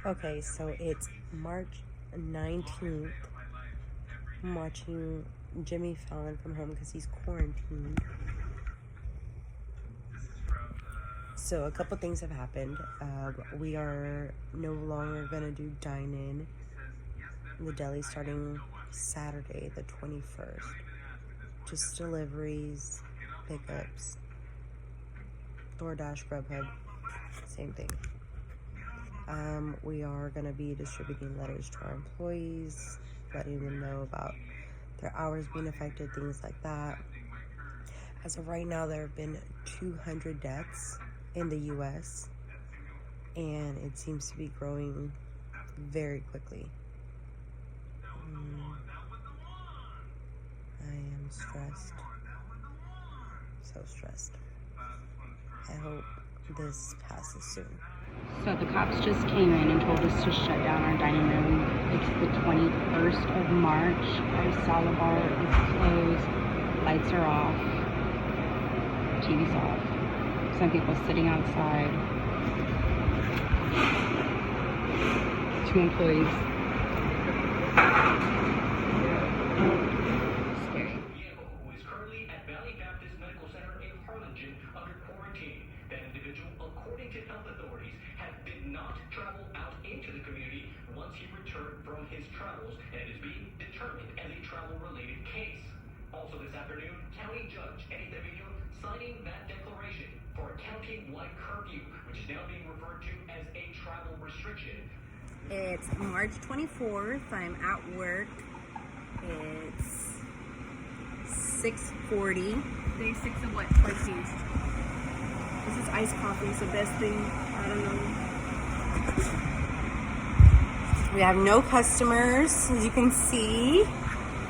Okay, so it's March 19th. I'm watching Jimmy Fallon from home because he's quarantined. So a couple things have happened. We are no longer going to do dine-in in the deli starting Saturday the 21st. Just deliveries, pickups, DoorDash, Grubhub, same thing. We are going to be distributing letters to our employees, letting them know about their hours being affected, things like that. As of right now, there have been 200 deaths in the U.S., and it seems to be growing very quickly. I am stressed. So stressed. I hope this passes soon. So the cops just came in and told us to shut down our dining room. It's the 21st of March. Our salad bar is closed. Lights are off. TV's off. Some people sitting outside. 2 employees. Scary. Who is currently at Valley Baptist Medical Center in Harlingen under quarantine. That individual, according to health authorities, did not travel out into the community once he returned from his travels and is being determined as a travel-related case. Also this afternoon, County Judge Eddie Davino signing that declaration for a county-wide curfew, which is now being referred to as a travel restriction. It's March 24th. I'm at work. It's 6:40. Day 6 of what? Prestige. This is iced coffee. It's the best thing. I don't know. We have no customers, as you can see.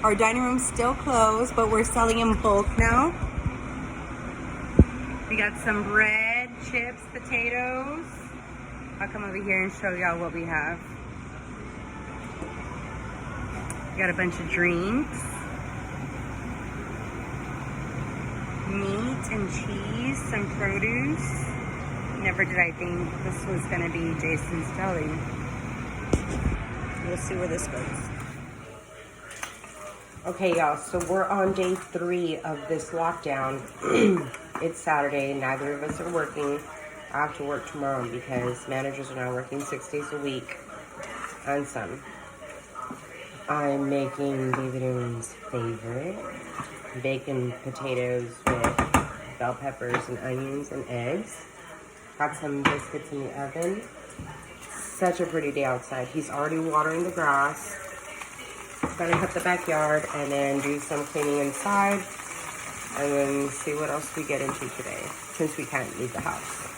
Our dining room's still closed, but we're selling in bulk now. We got some bread, chips, potatoes. I'll come over here and show y'all what we have. We got a bunch of drinks. Meat and cheese, some produce. Never did I think this was gonna be Jason's Deli. We'll see where this goes. Okay, y'all, so we're on day 3 of this lockdown. It's Saturday, neither of us are working. I have to work tomorrow because managers are now working 6 days a week and some. I'm making David Owens' favorite, bacon potatoes with bell peppers and onions and eggs. Got some biscuits in the oven. Such a pretty day outside. He's already watering the grass. Gonna cut the backyard and then do some cleaning inside and then see what else we get into today since we can't leave the house.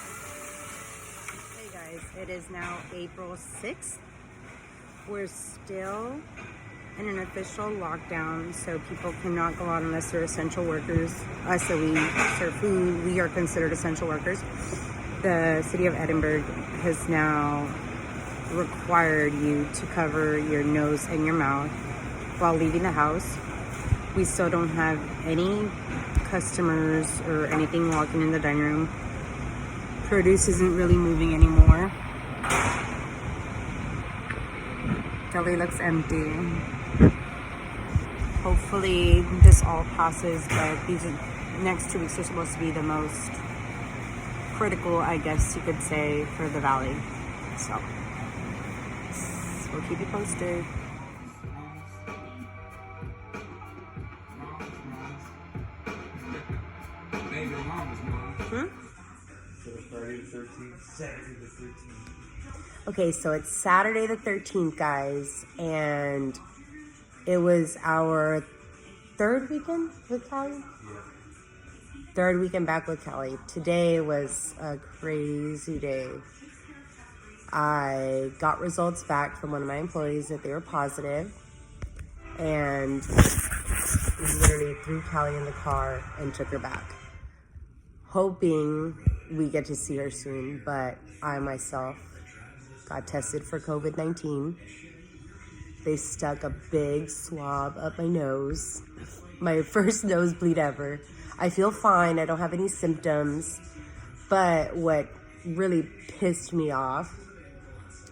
Hey guys, it is now April 6th. We're still in an official lockdown, so people cannot go out unless they're essential workers. Us that we serve food, we are considered essential workers. The city of Edinburgh has now required you to cover your nose and your mouth while leaving the house. We still don't have any customers or anything walking in the dining room. Produce isn't really moving anymore. Deli looks empty. Hopefully this all passes, but these next 2 weeks are supposed to be the most critical, I guess you could say, for the valley. So we'll keep you posted. Okay, so it's Saturday the 13th, guys, and it was our 3rd weekend with Callie? Yeah. 3rd weekend back with Callie. Today was a crazy day. I got results back from one of my employees that they were positive, and literally threw Callie in the car and took her back, hoping we get to see her soon, but I myself got tested for COVID-19. They stuck a big swab up my nose, my first nosebleed ever. I feel fine, I don't have any symptoms, but what really pissed me off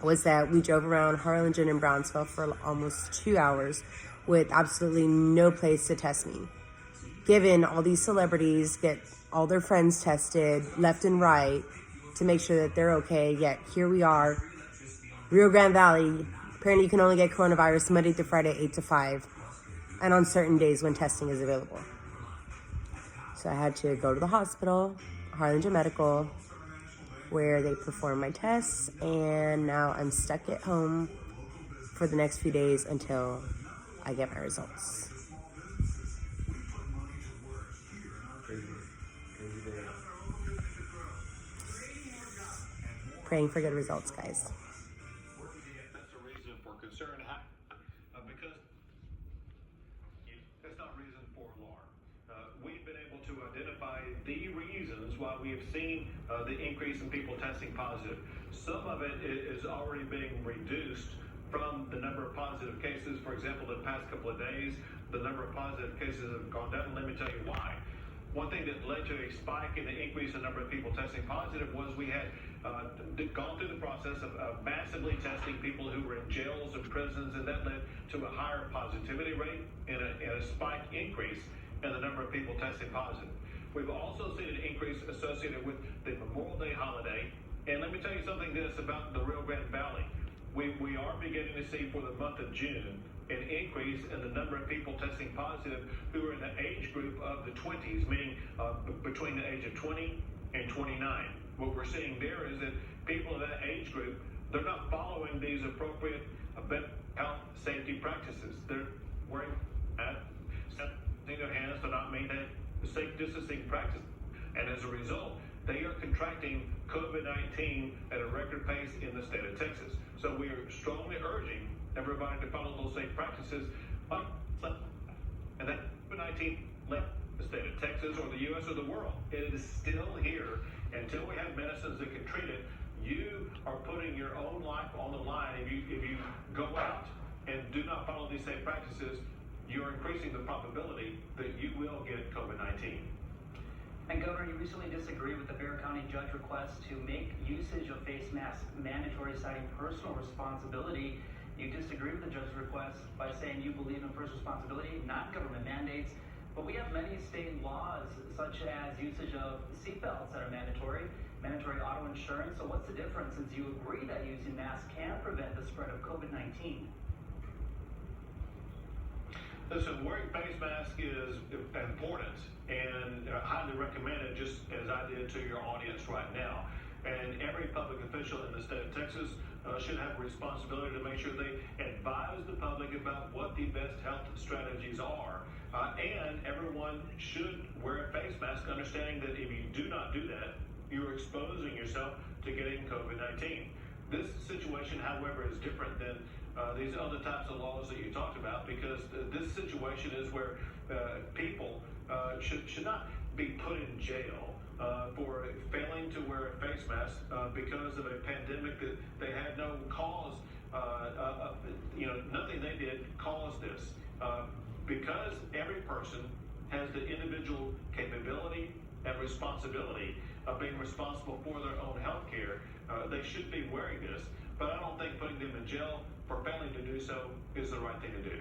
was that we drove around Harlingen and Brownsville for almost 2 hours with absolutely no place to test me. Given all these celebrities get all their friends tested left and right to make sure that they're okay, yet here we are, Rio Grande Valley, apparently you can only get coronavirus Monday through Friday, 8 to 5, and on certain days when testing is available. So I had to go to the hospital, Harlingen Medical, where they performed my tests, and now I'm stuck at home for the next few days until I get my results. Praying for good results, guys. That's a reason for concern, because that's not reason for alarm. We've been able to identify the reasons why we have seen the increase in people testing positive. Some of it is already being reduced from the number of positive cases. For example, the past couple of days, the number of positive cases have gone down. Let me tell you why. One thing that led to a spike in the increase in the number of people testing positive was we had gone through the process of massively testing people who were in jails and prisons, and that led to a higher positivity rate and a spike increase in the number of people testing positive. We've also seen an increase associated with the Memorial Day holiday, and let me tell you something about the Rio Grande Valley. We are beginning to see for the month of June an increase in the number of people testing positive who are in the age group of the 20s, meaning between the age of 20 and 29. What we're seeing there is that people in that age group, they're not following these appropriate health safety practices. They're wearing masks, setting their hands to not maintain safe distancing practices. And as a result, they are contracting COVID-19 at a record pace in the state of Texas. So we are strongly urging everybody to follow those safe practices. And that COVID-19 left the state of Texas or the U.S. or the world. It is still here. Until we have medicines that can treat it, you are putting your own life on the line. If you go out and do not follow these safe practices, you're increasing the probability that you will get COVID-19. And Governor, you recently disagreed with the Bexar County judge request to make usage of face masks mandatory, citing personal responsibility. You disagree with the judge's request by saying you believe in personal responsibility, not government mandates. But we have many state laws, such as usage of seatbelts that are mandatory auto insurance. So what's the difference, since you agree that using masks can prevent the spread of COVID-19? Listen, wearing face mask is important and highly recommended, just as I did to your audience right now. And every public official in the state of Texas should have a responsibility to make sure they advise the public about what the best health strategies are. And everyone should wear a face mask, understanding that if you do not do that, you're exposing yourself to getting COVID-19. This situation, however, is different than these other types of laws that you talked about, because this situation is where people should not be put in jail for failing to wear a face mask because of a pandemic that they had no cause, nothing they did caused this. Because every person has the individual capability and responsibility of being responsible for their own health care, they should be wearing this. But I don't think putting them in jail for failing to do so is the right thing to do.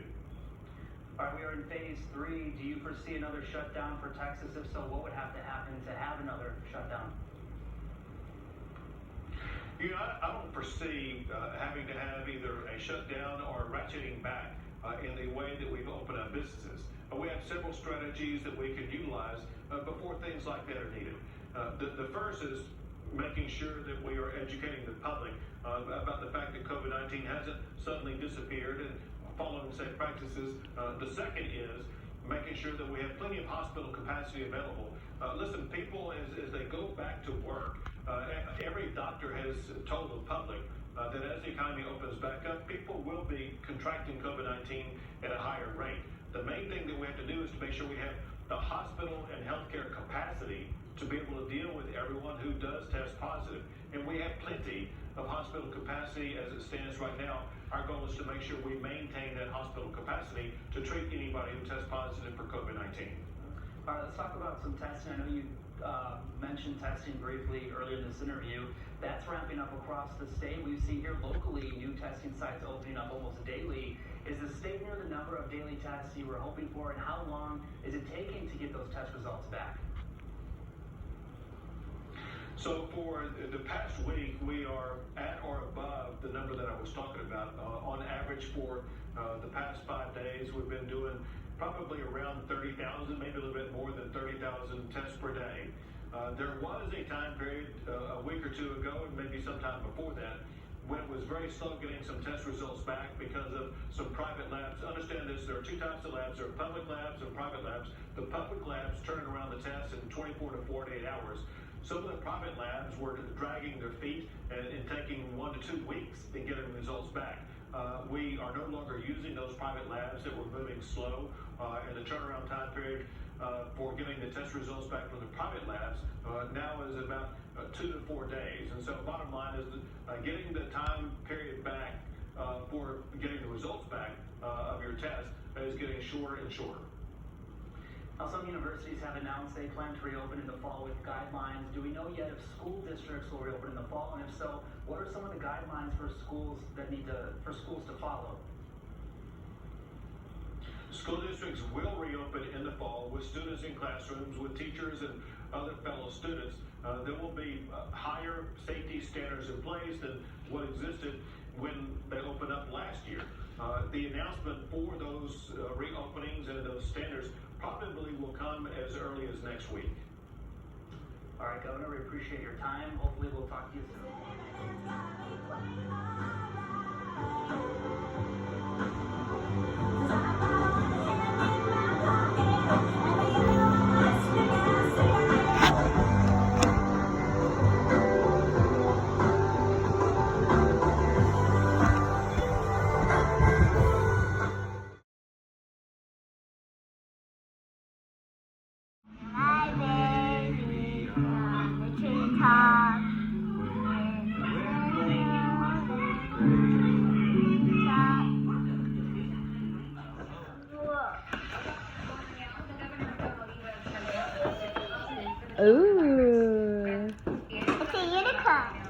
All right, we are in phase 3. Do you foresee another shutdown for Texas? If so, what would have to happen to have another shutdown? I don't foresee having to have either a shutdown or a ratcheting back in the way that we've opened up businesses. We have several strategies that we can utilize before things like that are needed. The first is making sure that we are educating the public about the fact that COVID-19 hasn't suddenly disappeared and following safe practices. The second is making sure that we have plenty of hospital capacity available. Listen, people, as they go back to work, every doctor has told the public that as the economy opens back up, people will be contracting COVID-19 at a higher rate. The main thing that we have to do is to make sure we have the hospital and healthcare capacity to be able to deal with everyone who does test positive. And we have plenty of hospital capacity as it stands right now. Our goal is to make sure we maintain that hospital capacity to treat anybody who tests positive for COVID-19. All right, let's talk about some testing. I know you mentioned testing briefly earlier in this interview. That's ramping up across the state. We've seen here locally testing sites opening up almost daily. Is the state near the number of daily tests you were hoping for, and how long is it taking to get those test results back? So for the past week, we are at or above the number that I was talking about. On average for the past 5 days, we've been doing probably around 30,000, maybe a little bit more than 30,000 tests per day. There was a time period a week or two ago, and maybe sometime before that, when it was very slow getting some test results back because of some private labs. Understand this, there are two types of labs. There are public labs and private labs. The public labs turn around the tests in 24 to 48 hours. Some of the private labs were dragging their feet and taking 1 to 2 weeks in getting results back. We are no longer using those private labs that were moving slow, and the turnaround time period for getting the test results back from the private labs now is about 2 to 4 days. And so bottom line is getting the time period back for getting the results back of your test is getting shorter and shorter. Now, some universities have announced they plan to reopen in the fall with guidelines. Do we know yet if school districts will reopen in the fall? And if so, what are some of the guidelines for schools to follow? School districts will reopen in the fall with students in classrooms, with teachers and other fellow students. There will be higher safety standards in place than what existed when they opened up last year. The announcement for those reopenings and those standards probably will come as early as next week. All right, Governor, we appreciate your time. Hopefully we'll talk to you Ooh. It's a unicorn.